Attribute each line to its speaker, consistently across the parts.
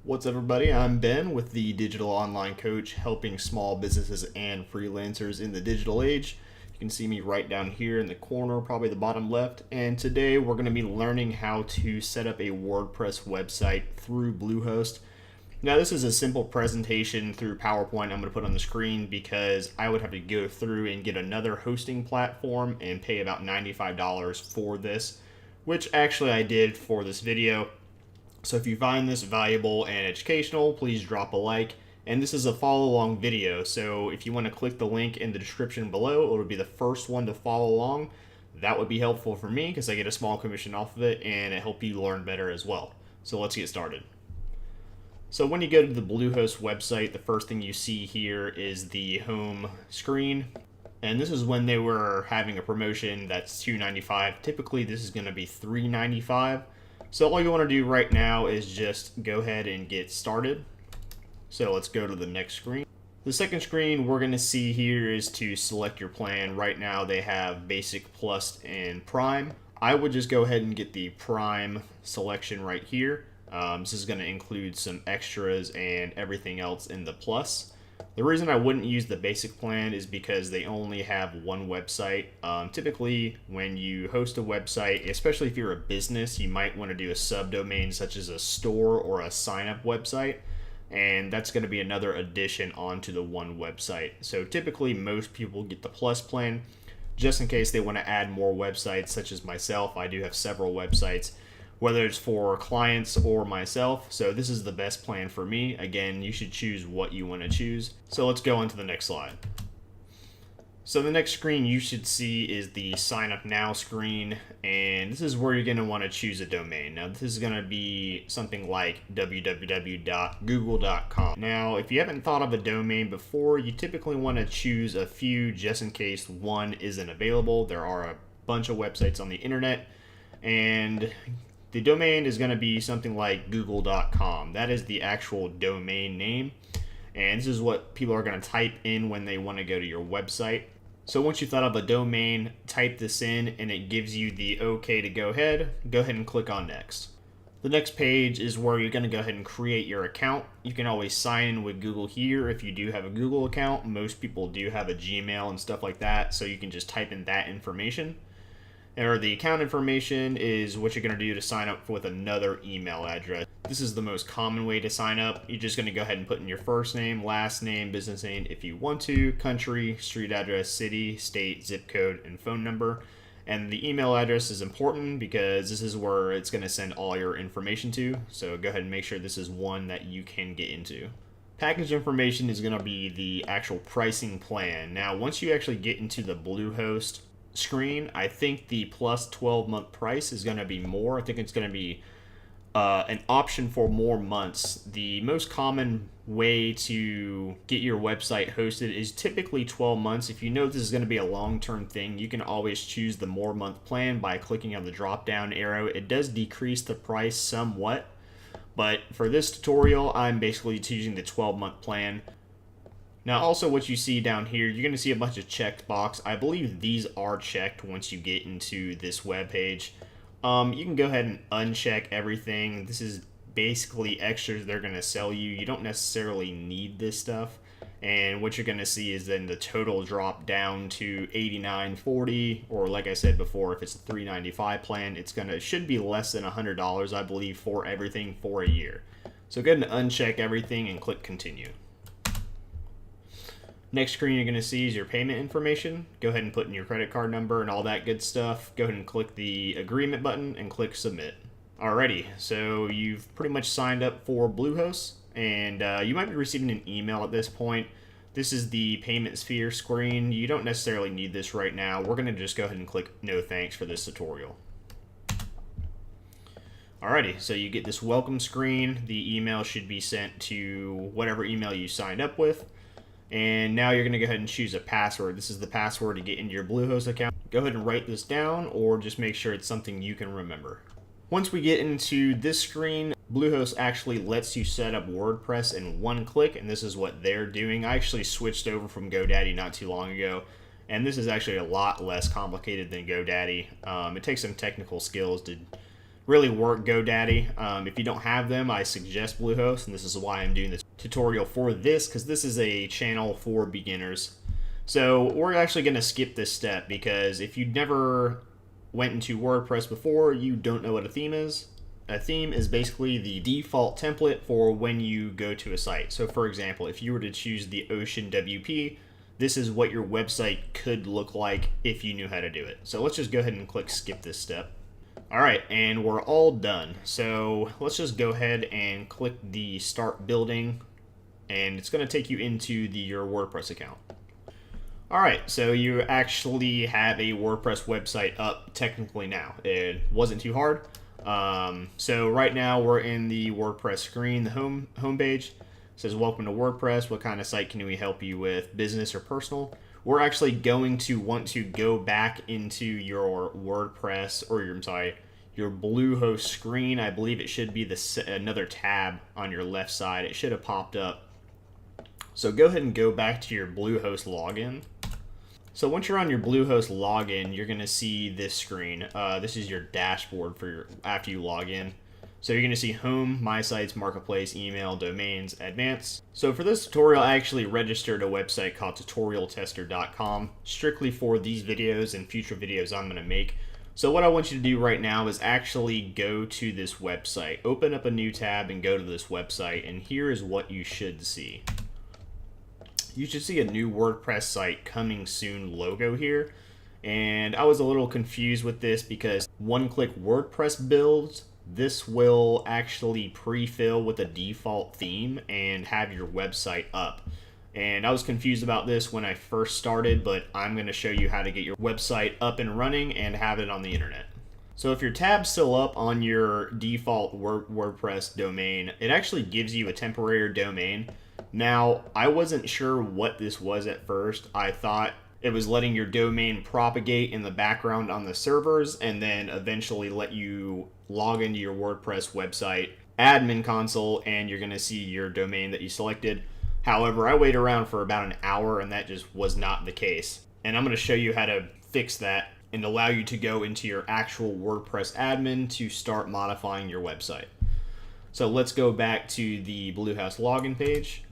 Speaker 1: What's up, everybody? I'm Ben with the Digital Online Coach, helping small businesses and freelancers in the digital age. You can see me right down here in the corner, probably the bottom left. And today we're going to be learning how to set up a WordPress website through Bluehost. Now, this is a simple presentation through PowerPoint I'm going to put on the screen because I would have to go through and get another hosting platform and pay about $95 for this, which actually I did for this video. So if you find this valuable and educational, please drop a like. And this is a follow along video, so if you want to click the link in the description below, it would be the first one to follow along. That would be helpful for me because I get a small commission off of it and it helps you learn better as well. So let's get started. So when you go to the Bluehost website, the first thing you see here is the home screen. And this is when they were having a promotion that's $2.95. Typically this is going to be $3.95. So all you want to do right now is just go ahead and get started. So let's go to the next screen. The second screen we're going to see here is to select your plan. Right now they have Basic, Plus, and Prime. I would just go ahead and get the Prime selection right here. This is going to include some extras and everything else in the Plus. The reason I wouldn't use the basic plan is because they only have one website. Typically, when you host a website, especially if you're a business, you might want to do a subdomain such as a store or a sign-up website, and that's going to be another addition onto the one website. So typically, most people get the Plus plan just in case they want to add more websites, such as myself. I do have several websites, whether it's for clients or myself. So this is the best plan for me. Again, you should choose what you want to choose. So let's go on to the next slide. So the next screen you should see is the sign up now screen, and this is where you're going to want to choose a domain. Now this is going to be something like www.google.com. Now if you haven't thought of a domain before, you typically want to choose a few just in case one isn't available. There are a bunch of websites on the internet, and the domain is going to be something like google.com. That is the actual domain name. And this is what people are going to type in when they want to go to your website. So once you've thought of a domain, type this in and it gives you the OK to go ahead. Go ahead and click on next. The next page is where you're going to go ahead and create your account. You can always sign in with Google here if you do have a Google account. Most people do have a Gmail and stuff like that, so you can just type in that information. Or the account information is what you're going to do to sign up with another email address. This is the most common way to sign up. You're just going to go ahead and put in your first name, last name, business name if you want to, country, street address, city, state, zip code, and phone number. And the email address is important because this is where it's going to send all your information to. So go ahead and make sure this is one that you can get into. Package information is going to be the actual pricing plan. Now, once you actually get into the Bluehost screen, I think the plus 12-month price is going to be more. I think it's going to be an option for more months. The most common way to get your website hosted is typically 12 months. If you know this is going to be a long-term thing, you can always choose the more month plan by clicking on the drop-down arrow. It does decrease the price somewhat, but for this tutorial, I'm basically choosing the 12-month plan. Now also what you see down here, you're going to see a bunch of checked box. I believe these are checked once you get into this web page. You can go ahead and uncheck everything. This is basically extras they're going to sell you. You don't necessarily need this stuff. And what you're going to see is then the total drop down to $89.40, or like I said before, if it's a $3.95 plan, should be less than $100, I believe, for everything for a year. So go ahead and uncheck everything and click continue. Next screen you're going to see is your payment information. Go ahead and put in your credit card number and all that good stuff. Go ahead and click the agreement button and click submit. Alrighty, so you've pretty much signed up for Bluehost, and you might be receiving an email at this point. This is the payment sphere screen. You don't necessarily need this right now. We're going to just go ahead and click no thanks for this tutorial. Alrighty, so you get this welcome screen. The email should be sent to whatever email you signed up with. And now you're going to go ahead and choose a password. This is the password to get into your Bluehost account. Go ahead and write this down, or just make sure it's something you can remember. Once we get into this screen, Bluehost actually lets you set up WordPress in one click, and this is what they're doing. I actually switched over from GoDaddy not too long ago, and this is actually a lot less complicated than GoDaddy. It takes some technical skills to really work GoDaddy. If you don't have them, I suggest Bluehost, and this is why I'm doing this tutorial for this, because this is a channel for beginners. So we're actually going to skip this step, because if you never went into WordPress before, you don't know what a theme is. A theme is basically the default template for when you go to a site. So for example, if you were to choose the Ocean WP, this is what your website could look like if you knew how to do it. So let's just go ahead and click skip this step. All right, and we're all done. So let's just go ahead and click the start building, and it's going to take you into your WordPress account. All right, so you actually have a WordPress website up technically now. It wasn't too hard. So right now we're in the WordPress screen, the home page. It says welcome to WordPress. What kind of site can we help you with, business or personal? We're actually going to want to go back into your WordPress, or your Bluehost screen. I believe it should be another tab on your left side. It should have popped up. So go ahead and go back to your Bluehost login. So once you're on your Bluehost login, you're going to see this screen. This is your dashboard after you log in. So you're going to see home, my sites, marketplace, email, domains, advanced. So for this tutorial, I actually registered a website called tutorialtester.com strictly for these videos and future videos I'm going to make. So what I want you to do right now is actually go to this website, open up a new tab and go to this website, and here is what you should see. You should see a new WordPress site coming soon logo here. And I was a little confused with this because one-click WordPress builds, this will actually pre-fill with a default theme and have your website up. And I was confused about this when I first started, but I'm going to show you how to get your website up and running and have it on the internet. So if your tab's still up on your default WordPress domain, it actually gives you a temporary domain. Now, I wasn't sure what this was at first. I thought it was letting your domain propagate in the background on the servers and then eventually let you log into your WordPress website admin console and you're going to see your domain that you selected. However, I waited around for about an hour and that just was not the case. And I'm going to show you how to fix that and allow you to go into your actual WordPress admin to start modifying your website. So let's go back to the Bluehost login page.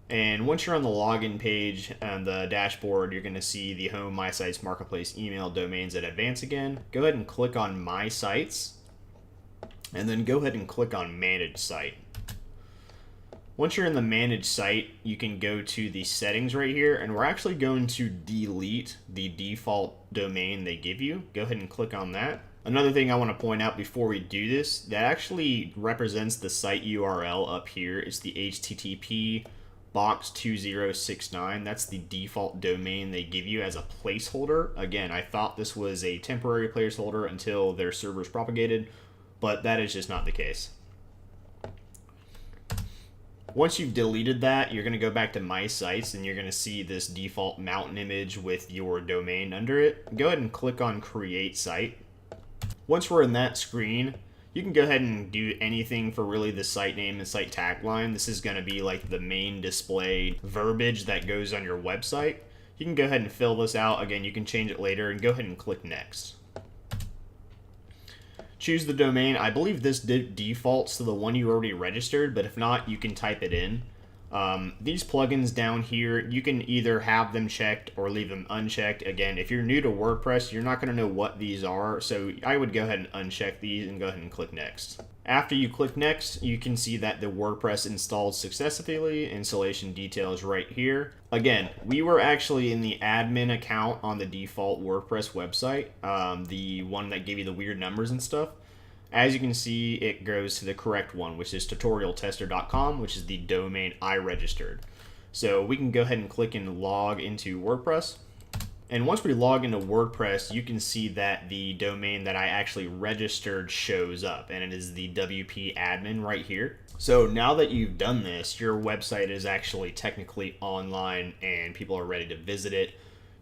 Speaker 1: And once you're on the login page on the dashboard, you're going to see the home, my sites, marketplace, email, domains, and advanced again. Go ahead and click on my sites, and then go ahead and click on manage site. Once you're in the manage site, you can go to the settings right here, and we're actually going to delete the default domain they give you. Go ahead and click on that. Another thing I want to point out before we do this, that actually represents the site URL up here. It's the HTTP box 2069. That's the default domain they give you as a placeholder. Again, I thought this was a temporary placeholder until their servers propagated, but that is just not the case. Once you've deleted that, you're going to go back to my sites and you're going to see this default mountain image with your domain under it. Go ahead and click on create site. Once we're in that screen, you can go ahead and do anything for really the site name and site tagline. This is going to be like the main display verbiage that goes on your website. You can go ahead and fill this out. Again, you can change it later and go ahead and click next. Choose the domain. I believe this defaults to the one you already registered, but if not, you can type it in. These plugins down here, you can either have them checked or leave them unchecked. Again, if you're new to WordPress, you're not going to know what these are, so I would go ahead and uncheck these and go ahead and click next. After you click next, you can see that the WordPress installed successfully. Installation details right here. Again, we were actually in the admin account on the default WordPress website, the one that gave you the weird numbers and stuff. As you can see, it goes to the correct one, which is tutorialtester.com, which is the domain I registered. So we can go ahead and click and log into WordPress. And once we log into WordPress, you can see that the domain that I actually registered shows up, and it is the WP admin right here. So now that you've done this, your website is actually technically online and people are ready to visit it.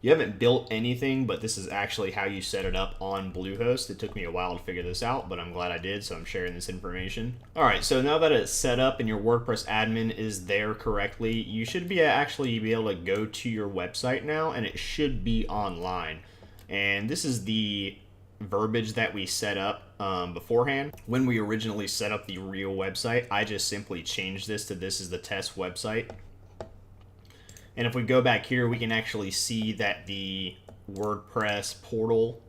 Speaker 1: You haven't built anything, but this is actually how you set it up on Bluehost. It took me a while to figure this out, but I'm glad I did, so I'm sharing this information. All right, so now that it's set up and your WordPress admin is there correctly, you should actually be able to go to your website now, and it should be online. And this is the verbiage that we set up beforehand. When we originally set up the real website, I just simply changed this to this is the test website. And if we go back here, we can actually see that the WordPress portal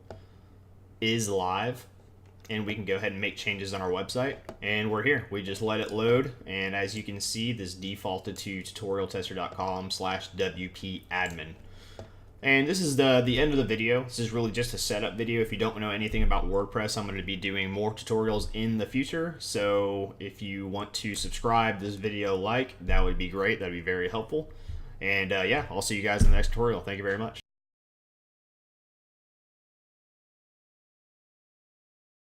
Speaker 1: is live, and we can go ahead and make changes on our website. And we're here. We just let it load, and as you can see, this defaulted to tutorialtester.com/wp-admin. And this is the end of the video. This is really just a setup video. If you don't know anything about WordPress, I'm going to be doing more tutorials in the future. So if you want to subscribe this video, that would be great. That'd be very helpful. And yeah, I'll see you guys in the next tutorial. Thank you very much.